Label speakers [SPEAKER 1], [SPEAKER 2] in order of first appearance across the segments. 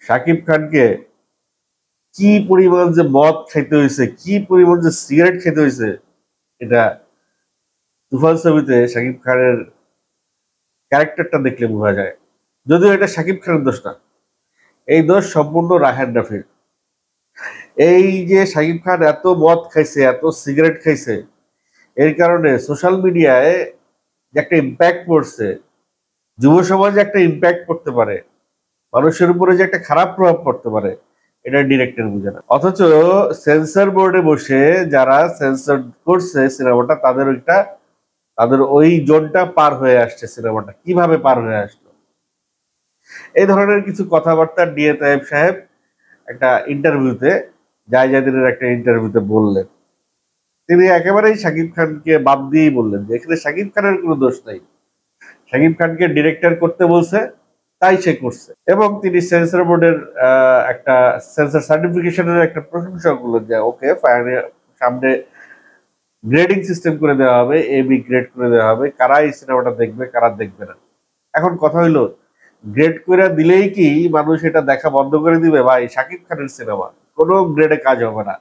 [SPEAKER 1] শাকিব খানকে কি পরিমাণ যে মদ খাইতে হয়েছে, কি পরিমাণ যে সিগারেট খেতে হয়েছে, এটা তুফান ছবিতে শাকিব খানের ক্যারেক্টারটা দেখলে বোঝা যায়। যদিও এটা শাকিব খানের দোষ না, এই দোষ সম্পূর্ণ রায়হান রাফির। এই যে শাকিব খান এত মদ খাইছে, এত সিগারেট খাইছে, এর কারণে সোশ্যাল মিডিয়ায় যে একটা ইম্প্যাক্ট পড়ছে, যুব সমাজে একটা ইম্প্যাক্ট পড়তে পারে, মানুষের উপরে যে একটা খারাপ প্রভাব পড়তে পারে, এটা ডিরেক্টর বুঝে না। অথচ সেন্সর বোর্ডে বসে যারা সেন্সর করছে সিনেমাটা, তাদের ওই জোনটা পার হয়ে আসছে। সিনেমাটা কিভাবে পার হয়ে আসলো, এই ধরনের কিছু কথাবার্তা ডিএ তাইব সাহেব একটা ইন্টারভিউতে, জায়জাদের একটা ইন্টারভিউতে বললেন। তিনি একেবারেই শাকিব খানকে বাদ দিয়েই বললেন যে এখানে শাকিব খানের কোনো দোষ নাই, শাকিব খানকে ডিরেক্টর করতে বলছে, তাই সে করছে। এবং তিনি সেন্সর বোর্ডের একটা সেন্সর সার্টিফিকেশনের একটা প্রশংসা করলেন যে ওকে সামনে গ্রেডিং সিস্টেম করে দেওয়া হবে, এ বি গ্রেড করে দেওয়া হবে, কারা এই সিনেমাটা দেখবে কারা দেখবে না। এখন কথা হইলো, গ্রেড করে দিলেই কি মানুষ এটা দেখা বন্ধ করে দিবে? ভাই, শাকিব খানের সিনেমা, কোনো গ্রেডে কাজ হবে না।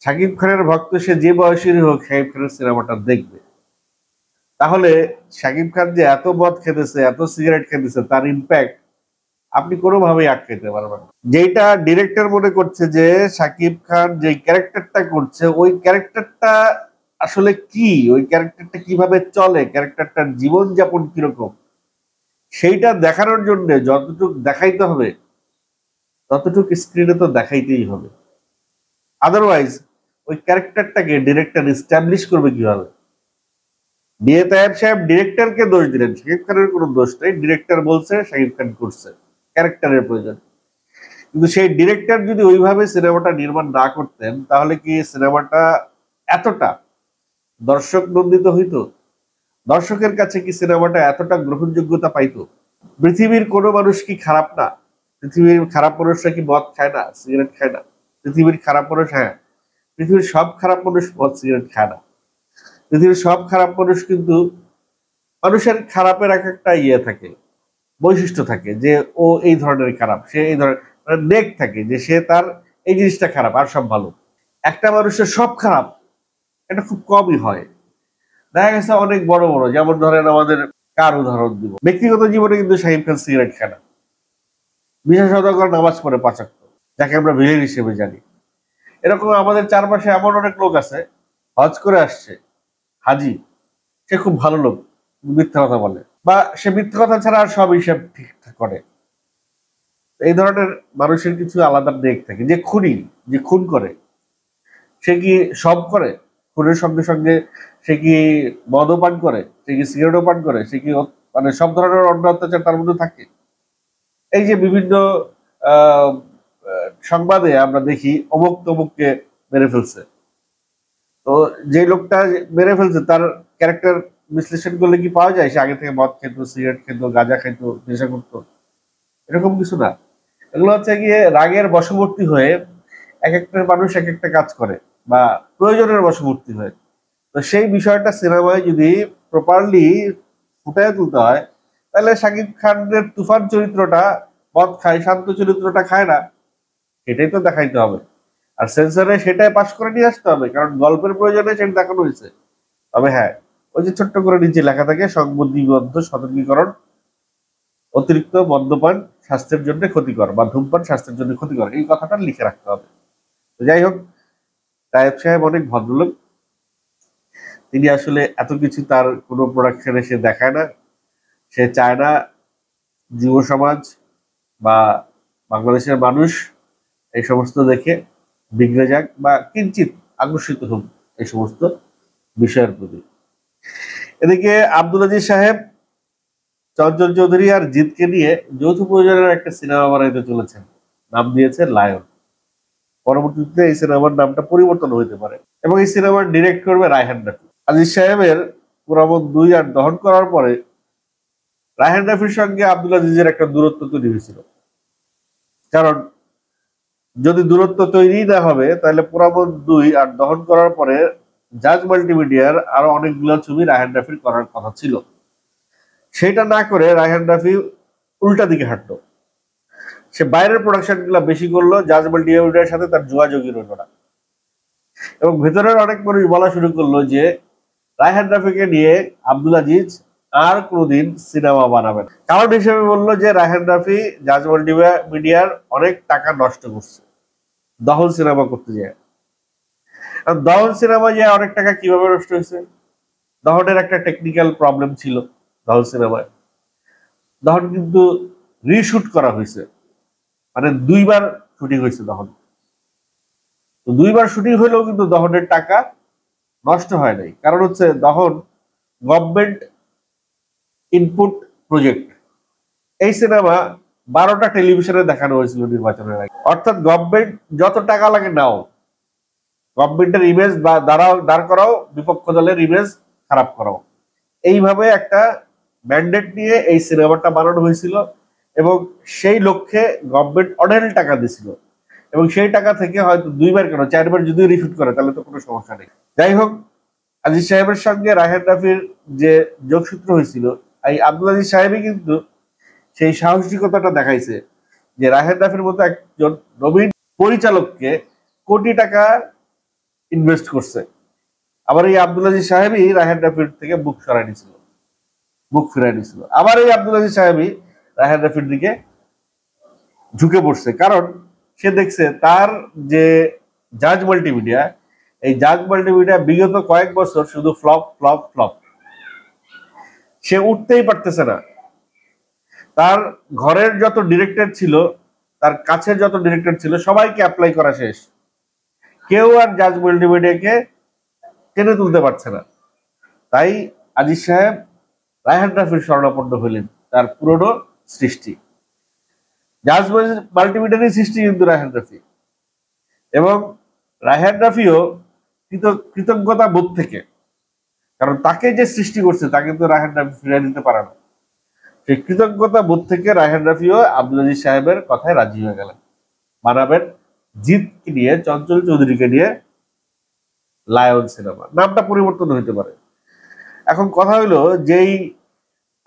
[SPEAKER 1] শাকিব খানের ভক্ত সে যে বয়সেরই হোক, শাকিব খানের সিনেমাটা দেখবে। তাহলে শাকিব খান যে এত মদ খেতেছে, এত সিগারেট খেতেছে, তার ইম্প্যাক্ট আপনি কোনোভাবেই আটকাইতে পারবেন না। যেটা ডিরেক্টর মনে করছে যে শাকিব খান যে ক্যারেক্টারটা করছে, ওই ক্যারেক্টারটা আসলে কি, ওই ক্যারেক্টারটা কিভাবে চলে, ক্যারেক্টারটার জীবনযাপন কিরকম, সেইটা দেখানোর জন্য যতটুকু দেখাইতে হবে ততটুকু স্ক্রিনে তো দেখাইতেই হবে। আদারওয়াইজ ওই ক্যারেক্টারটাকে ডিরেক্টর এস্টাবলিশ করবে কিভাবে? ডিএ তাইব সাহেব ডিরেক্টরকে দোষ দিলেন, শাকিব খানের কোনো দোষ নেই। ডিরেক্টর বলছে শাকিব খান করছে, ক্যারেক্টারের প্রয়োজন। কিন্তু সেই ডিরেক্টর যদি ওইভাবে সিনেমাটা নির্মাণ না করতেন, তাহলে কি সিনেমাটা এতটা দর্শক নন্দিত হইতো? দর্শকের কাছে কি সিনেমাটা এতটা গ্রহণযোগ্যতা পাইতো? পৃথিবীর কোনো মানুষ কি খারাপ না? পৃথিবীর খারাপ মানুষরা কি মদ খায় না, সিগারেট খায় না? পৃথিবীর খারাপ মানুষ, হ্যাঁ, পৃথিবীর সব খারাপ মানুষ মদ সিগারেট খায় না। পৃথিবীর সব খারাপ মানুষ কিন্তু, মানুষের খারাপের এক একটা ইয়ে থাকে, বৈশিষ্ট্য থাকে যে ও এই ধরনের খারাপ, সে এই ধরনের নেক থাকে যে সে তার এই জিনিসটা খারাপ আর সব ভালো। একটা মানুষের সব খারাপ, এটা খুব কমই হয়। দেখা গেছে অনেক বড় বড়, যেমন ধরেন আমাদের কার উদাহরণ দিব, ব্যক্তিগত জীবনে কিন্তু শাকিব খান সিগারেট খায় না, বিশেষত নামাজ পড়ে 5 ওয়াক্ত, যাকে আমরা ভিলেন হিসেবে জানি। এরকম আমাদের চারপাশে এমন অনেক লোক আছে, হজ করে আসছে, হাজি, সে খুব ভালো লোক, মিথ্যা কথা বলে, বা সে মিথ্যা কথা ছাড়া আর সব হিসাব ঠিকঠাক করে। এই ধরনের মানুষের কিছু আলাদা দিক থাকে। যে খুনি, যে খুন করে, সে কি সব করে? খুনের সঙ্গে সঙ্গে সে কি মদও পান করে, সে কি সিগারেটও পান করে, সে কি মানে সব ধরনের অন্য অত্যাচার তার মধ্যে থাকে? এই যে বিভিন্ন আহ সংবাদে আমরা দেখি অমুক তমুককে মেরে ফেলছে, তো যে লোকটা মেরে ফেলছে তার ক্যারেক্টার বিশ্লেষণ করলে কি পাওয়া যায় সে আগে থেকে মদ খেত, সিগারেট খেত, গাঁজা খেত, নেশা করতো? এরকম কিছু না। এগুলো হচ্ছে গিয়ে রাগের বশবর্তী হয়ে এক একটা মানুষ এক একটা কাজ করে, বা প্রয়োজনের বশবর্তী হয়। তো সেই বিষয়টা সিনেমায় যদি প্রপারলি ফুটায় তুলতে হয়, তাহলে শাকিব খানের তুফান চরিত্রটা মদ খায়, শান্ত চরিত্রটা খায় না, সেটাই তো দেখাইতে হবে। আর সেন্সরে সেটাই পাশ করে নিয়ে আসতে হবে, কারণ গল্পের প্রয়োজনে সেটা দেখানো হয়েছে। তবে হ্যাঁ, ওই যে ছোট্ট করে নিচে লেখা থাকে সংবিধিবদ্ধ সতর্কীকরণ, অতিরিক্ত মদ্যপান স্বাস্থ্যের জন্য ক্ষতিকর, বা ধূমপান স্বাস্থ্যের জন্য ক্ষতিকর, এই কথাটা লিখে রাখতে হবে। তো যাই হোক, তায়েব সাহেব অনেক ভদ্রলোক, তিনি আসলে এত কিছু তার কোনো প্রোডাকশনে সে দেখায় না। সে চায় না যুব সমাজ বা বাংলাদেশের মানুষ এই সমস্ত দেখে বিগড়ে যাক বা কিঞ্চিত আকর্ষিত হোক এই সমস্ত বিষয়ের প্রতি। এদিকে আব্দুল আজিজ সাহেব চঞ্চল চৌধুরী আর জিতকে নিয়ে যৌথ প্রযোজনার একটা সিনেমা বানাইতে চলেছেন, নাম দিয়েছে লায়ন। পরবর্তীতে এই সিনেমার নামটা পরিবর্তন হইতে পারে, এবং এই সিনেমার ডিরেক্ট করবে রায়হান রাফি। আজিজ সাহেবের পুরামত 2 আর দহন করার পরে রায়হান রাফির সঙ্গে আব্দুল আজিজের একটা দূরত্ব তৈরি হয়েছিল। কারণ যদি দূরত্ব তৈরি না হবে, তাহলে পুরামত 2 আর দহন করার পরে জাজ মাল্টিমিডিয়ার আরো অনেকগুলো ছবি রায়হান রাফির করার কথা ছিল। সেটা না করে রায়হান রাফি উল্টা দিকে হাঁটলো। সে বাইরের প্রোডাকশন গুলা বেশি করলো, জাজ মাল্টিমিডিয়ার সাথে তার যোগাযোগই রইল না। এবং ভেতরের অনেক মানুষ বলা শুরু করলো যে রায়হান রাফিকে নিয়ে আব্দুল আজিজ আর কোনোদিন সিনেমা বানাবেন। কারণ হিসেবে বললো যে রায়হান রাফি জাজ মাল্টিমিডিয়ার অনেক টাকা নষ্ট করছে দহন সিনেমা করতে যায়। দহন সিনেমা যে অনেক টাকা কিভাবে নষ্ট হয়েছে? দহনের একটা টেকনিক্যাল প্রবলেম ছিল দহন সিনেমায়। দহন কিন্তু রিশুট করা হয়েছে, মানে 2বার শুটিং হয়েছে দহন। তো 2বার শুটিং হইলেও কিন্তু দহনের টাকা নষ্ট হয় নাই। কারণ হচ্ছে দহন গভর্নমেন্ট ইনপুট প্রজেক্ট। এই সিনেমা 12টা টেলিভিশনে দেখানো হয়েছিল নির্বাচনের আগে। অর্থাৎ গভর্নমেন্ট যত টাকা লাগে নাও, গভর্নমেন্টের ইমেজ বা দাঁড় করাও, বিপক্ষ দলের ইমেজ খারাপ করাও, এইভাবে একটা ম্যান্ডেট নিয়ে এই সিনেমাটা বানানো হয়েছিল। এবং সেই লক্ষ্যে গভর্নমেন্ট অনেক টাকা দিছিল, এবং সেই টাকা থেকে হয়তো 2বার কেন 4বার যদি রিশুট করে তাহলে তো কোনো সমস্যা নেই। যাই হোক, আজিজ সাহেবের সঙ্গে রায়হান রাফির যে যোগসূত্র হয়েছিল, এই আব্দুল আজিজ সাহেবই কিন্তু সেই সাহসিকতাটা দেখাইছে যে রায়হান রাফির মতো একজন নবীন পরিচালককে কোটি টাকা ইনভেস্ট করছে। আবার এই আব্দুল আজিজ সাহেবই রায়হান রাফির থেকে বুক ফিরাই নিছিল। আবার এই আব্দুল আজিজ সাহেবই রায়হান রাফির দিকে ঝুঁকে পড়ছে, কারণ সে দেখছে তার যে জাজ মাল্টিমিডিয়া, এই জাজ মাল্টিমিডিয়া বিগত কয়েক বছর শুধু ফ্লপ ফ্লপ ফ্লপ, সে উঠতেই পারতেছে না। তার ঘরের যত ডিরেক্টর ছিল, তার কাছের যত ডিরেক্টর ছিল, সবাইকে অ্যাপ্লাই করা শেষ, কেউ আর জাজ মাল্টিমিডিয়াকে টেনে তুলতে পারছে না। তাই আজিজ সাহেব রায়হান রাফির শরণাপন্ন হলেন, তার পুরনো সৃষ্টি জাজ মাল্টিমিডিয়ারই সৃষ্টি কিন্তু রায়হান রাফি। এবং রায়হান রাফিও কৃতজ্ঞতা বোধ থেকে, কারণ তাকে যে সৃষ্টি করছে তাকে তো রায়হান রাফি ফিরিয়ে দিতে পারে না, সেই কৃতজ্ঞতা বোধ থেকে রায়হান রাফিও আব্দুল আজিজ সাহেবের কথায় রাজি হয়ে গেলেন, বানাবেন জিতকে নিয়ে, চঞ্চল চৌধুরীকে নিয়ে লায়ন সিনেমা। নামটা পরিবর্তন হইতে পারে। এখন কথা হইলো, যেই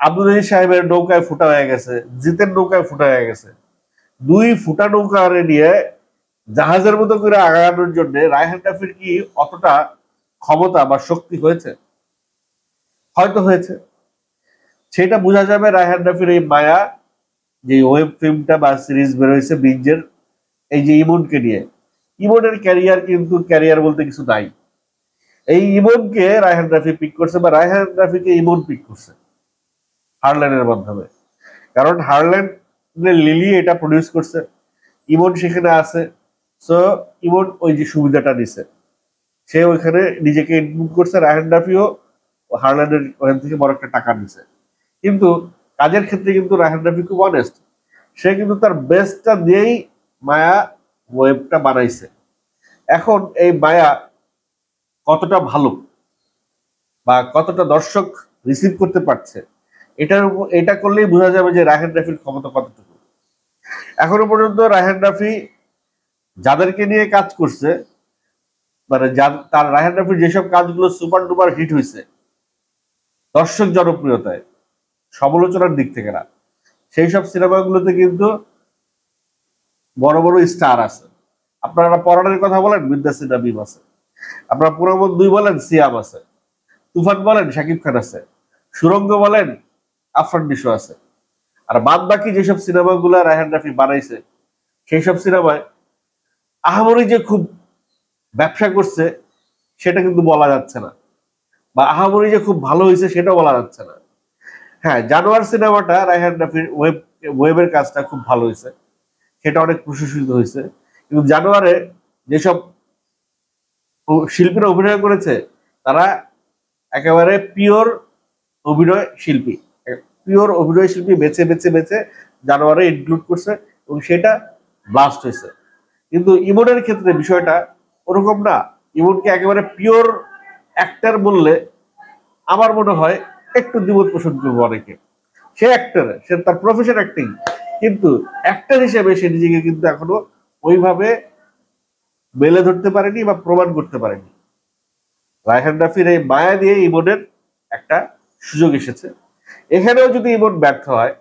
[SPEAKER 1] আব্দুল আজিজ সাহেবের নৌকায় ফুটা হয়ে গেছে, জিতের নৌকায় ফুটা হয়ে গেছে, 2 ফুটা নৌকা নিয়ে জাহাজের মতো করে আগানোর জন্য রায়হান রাফির কি অতটা ক্ষমতা বা শক্তি হয়েছে? হয়তো হয়েছে। সেটা বোঝা যাবে রায়হান রাফির এই মায়া, যে ওয়েব ফিল্মটা বা সিরিজ বেরোয়েছে বিঞ্জের, এই যে ইমনকে নিয়ে। ইমনের ক্যারিয়ার কিন্তু ক্যারিয়ার বলতে কিছু নাই। এই ইমনকে রায়হান রাফি পিক করছে, বা রায়হান রাফিকে ইমন পিক করছে হারল্যান্ডের মাধ্যমে। কারণ হারল্যান্ডের লিলি এটা প্রডিউস করছে, ইমন সেখানে আছে। সো ইমন ওই যে সুবিধাটা নিছে, সে ওইখানে নিজেকে ইনক্লুড করছে। রায়হান রাফিও হারল্যান্ডের ওখান থেকে বড় একটা টাকা নিছে। কিন্তু কাজের ক্ষেত্রে কিন্তু রায়হান রাফি খুব অনেস্ট, সে কিন্তু তার বেস্টটা দিয়েই মায়া ওয়েবটা বানাইছে। এখন এই মায়া কতটা ভালো বা কতটা দর্শক রিসিভ করতে পারছে, এটা করলেই বোঝা যাবে যে রায়হান রাফির ক্ষমতা কতটুকু। এখনো পর্যন্ত রায়হান রাফি যাদেরকে নিয়ে কাজ করছে, মানে তার রায়হান রাফির যেসব কাজগুলো সুপার ডুপার হিট হয়েছে দর্শক জনপ্রিয়তায়, সমালোচনার দিক থেকে না, সেই সব সিনেমাগুলোতে কিন্তু বড় বড় স্টার আছে। আপনারা পরাণের কথা বলেন, বিদ্যাসির নাবিম আছে। আপনারা পুরামন 2 বলেন, সিয়াম আছে। তুফান বলেন, শাকিব খান আছে। সুরঙ্গ বলেন, আফরান নিশো আছে। আর বাদ বাকি যেসব সিনেমাগুলো রায়হান রাফি বানাইছে, সেই সব সিনেমায় আহামরি যে খুব ব্যবসা করছে সেটা কিন্তু বলা যাচ্ছে না, বা আহামরি যে খুব ভালো হয়েছে সেটাও বলা যাচ্ছে না। হ্যাঁ, জানোয়ার সিনেমাটা রায়হান রাফির ওয়েবের কাজটা খুব ভালো হয়েছে, সেটা অনেক প্রশংসিত হয়েছে। কিন্তু জানোয়ারে যেসব শিল্পীরা অভিনয় করেছে, তারা একেবারে পিওর অভিনয় শিল্পী, বেছে বেছে বেছে জানোয়ারে ইনক্লুড করছে, এবং সেটা ব্লাস্ট হয়েছে। কিন্তু ইমনের ক্ষেত্রে বিষয়টা ওরকম না। ইমনকে একেবারে পিওর অ্যাক্টর বললে আমার মনে হয় একটু দ্বিমত পোষণ করবো অনেকে। সে অ্যাক্টর, সে তার প্রফেশন অ্যাক্টিং, কিন্তু অ্যাক্টর হিসেবে সে নিজেকে কিন্তু এখনো ওইভাবে মেলে ধরতে পারেনি বা প্রমাণ করতে পারেনি। রায়হান রাফির এই মায়া দিয়ে ইমনের একটা সুযোগ এসেছে। এখানেও যদি ইমন ব্যর্থ হয়,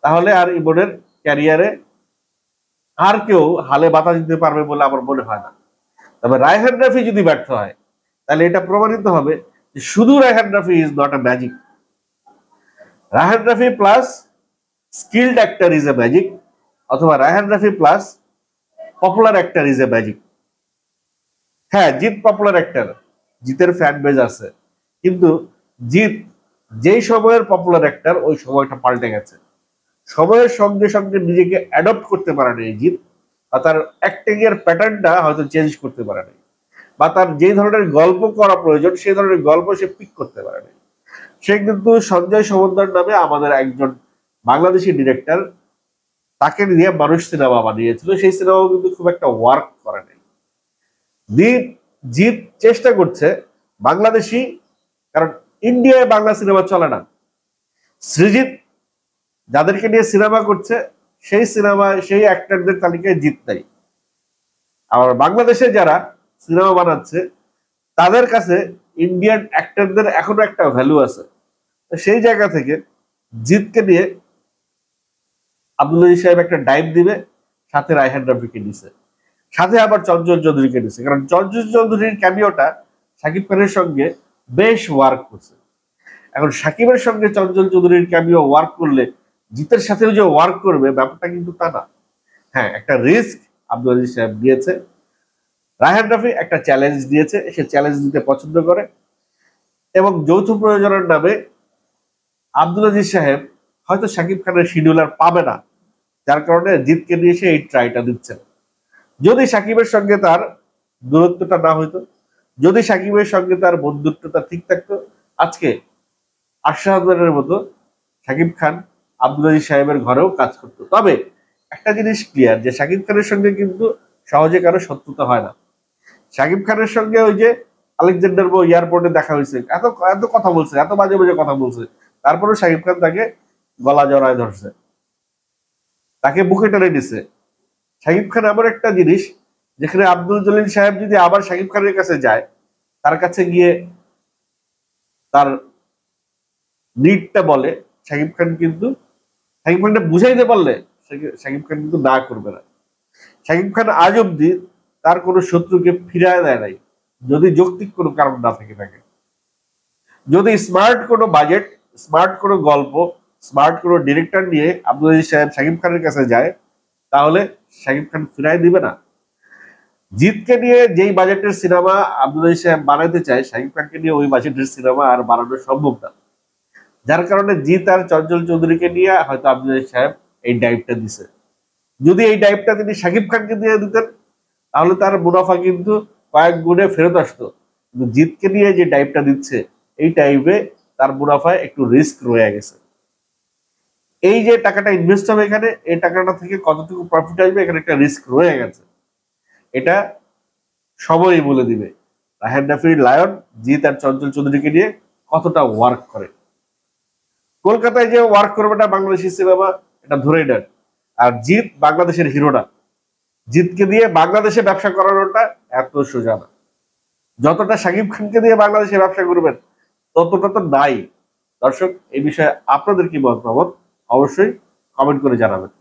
[SPEAKER 1] তাহলে আর ইমনের ক্যারিয়ারে আর কেউ হালে বাধা দিতে পারবে বলে আমার মনে হয় না। তবে রায়হান রাফি যদি ব্যর্থ হয় তাহলে এটা প্রমাণিত হবে যে শুধু Raihan Rafi is not a magic. Raihan Rafi plus skilled actor is a magic, অথবা Raihan Rafi plus popular actor is a magic. হ্যাঁ, জিৎ পপুলার অ্যাক্টর, জিতের ফ্যান বেজ আছে, কিন্তু জিৎ যেই সময়ের পপুলার অ্যাক্টর ওই সময়টা পাল্টে গেছে। সময়ের সঙ্গে সঙ্গে নিজেকে অ্যাডপ্ট করতে পারে না জিৎ, বা তার অ্যাক্টিং এর প্যাটার্নটা হয়তো চেঞ্জ করতে পারে না, বা তার যে ধরনের গল্প করা প্রয়োজন সেই ধরনের গল্প সে পিক করতে পারে না। সে কিন্তু সঞ্জয় সমদ্দার নামে আমাদের একজন বাংলাদেশি ডিরেক্টর, তাকে নিয়ে মানুষ সিনেমা বানিয়েছিল, সেই সিনেমাও কিন্তু খুব একটা ওয়ার্ক করে নাই। জিৎ চেষ্টা করছে বাংলাদেশি, কারণ ইন্ডিয়ায় বাংলা সিনেমা চলে না। সৃজিত যাদেরকে নিয়ে সিনেমা করছে সেই সিনেমা সেই অ্যাক্টরদের তালিকায় জিৎ নাই। আবার বাংলাদেশে যারা সিনেমা বানাচ্ছে তাদের কাছে ইন্ডিয়ান অ্যাক্টরদের এখনো একটা ভ্যালু আছে। সেই জায়গা থেকে জিতকে নিয়ে আব্দুল আজিজ সাহেব একটা ডাইভ দিবে, সাথে রায়হান রাফিকে নিছে, সাথে আবার চঞ্চল চৌধুরীকে নিছে, কারণ চঞ্চল চৌধুরীর ক্যামিওটা শাকিব খানের সঙ্গে বেশ ওয়ার্ক করছে। এখন শাকিবের সঙ্গে চঞ্চল চৌধুরীর ক্যামিও ওয়ার্ক করলে জিতের সাথেও যে ওয়ার্ক করবে ব্যাপারটা কিন্তু তা না। হ্যাঁ, একটা রিস্ক আব্দুল আজিজ সাহেব দিয়েছে, রায়হান রাফি একটা চ্যালেঞ্জ দিয়েছে, সে চ্যালেঞ্জ দিতে পছন্দ করে, এবং যৌথ প্রয়োজনের নামে আব্দুল আজিজ সাহেব হয়তো শাকিব খানের শিডিউলার পাবে না, যার কারণে জিতকে নিয়ে সে এই ট্রাইটা দিচ্ছেন। যদি শাকিবের সঙ্গে তার দূরত্বটা না হইতো, যদি শাকিবের সঙ্গে তার বন্ধুত্বটা ঠিক থাকতো, আজকে আশাহাদের মতো শাকিব খান আব্দুল আজিজ সাহেবের ঘরেও কাজ করতো। তবে একটা জিনিস ক্লিয়ার, যে শাকিব খানের সঙ্গে কিন্তু সহজে কারো শত্রুতা হয় না। শাকিব খানের সঙ্গে ওই যে আলেকজান্ডার এয়ারপোর্টে দেখা হয়েছে, এত এত কথা বলছে, এত বাজে বাজে কথা বলছে, তারপরেও শাকিব খান তাকে গলা জড়ায় ধরছে, তাকে বুকে টেনে নিছে। শাকিব খান এমন একটা জিনিস, যেখানে আব্দুল জলিল সাহেব যদি আবার শাকিব খানের কাছে যায়, তার কাছে গিয়ে তার নিডটা বলে, শাকিব খানটা বুঝাইতে পারলে শাকিব খান কিন্তু না করবে না। শাকিব খান আজ অব্দি তার কোনো শত্রুকে ফিরায় দেয় নাই, যদি যৌক্তিক কোনো কারণ না থেকে থাকে। যদি স্মার্ট কোনো বাজেট, স্মার্ট কোনো গল্প, স্মার্ট কোনো ডিরেক্টর নিয়ে আব্দুল আজিজ সাহেব শাকিব খানের কাছে যায়, তাহলে শাকিব খান ফিরাই দিবে না। জিতকে নিয়ে যেই বাজেটের সিনেমা আব্দুল আজিজ সাহেব বানাইতে চায়, শাকিব খানকে নিয়ে ওই বাজেটের সিনেমা আর বানানো সম্ভব না। যার কারণে জিত আর চঞ্চল চৌধুরীকে নিয়ে হয়তো আব্দুল আজিজ সাহেব এই ডাইভটা দিছে। যদি এই ডাইভটা তিনি শাকিব খানকে দিয়ে দিতেন, তাহলে তার মুনাফা কিন্তু কয়েক গুণে ফেরত আসতো। কিন্তু জিতকে নিয়ে যে ডাইভটা দিচ্ছে, এই টাইপে তার মুনাফায় একটু রিস্ক রয়ে গেছে। এই যে টাকাটা ইনভেস্ট হবে এখানে, এই টাকাটা থেকে কতটুকু প্রফিট আসবে, এখানে একটা রিস্ক রয়ে গেছে। এটা সময়ই বলে দিবে রায়হান রাফির লায়ন জিত আর চঞ্চল চৌধুরীকে নিয়ে কতটা ওয়ার্ক করে। কলকাতায় যে ওয়ার্ক করবে না বাংলাদেশি সিনেমা, এটা ধরেই নেন। আর জিত বাংলাদেশের হিরো না, জিতকে দিয়ে বাংলাদেশে ব্যবসা করানোটা এত সোজা না। যতটা শাকিব খানকে দিয়ে বাংলাদেশে ব্যবসা করবেন ততটা তো নাই। দর্শক, এই বিষয়ে আপনাদের কি মতামত অবশ্যই কমেন্ট করে জানাবেন।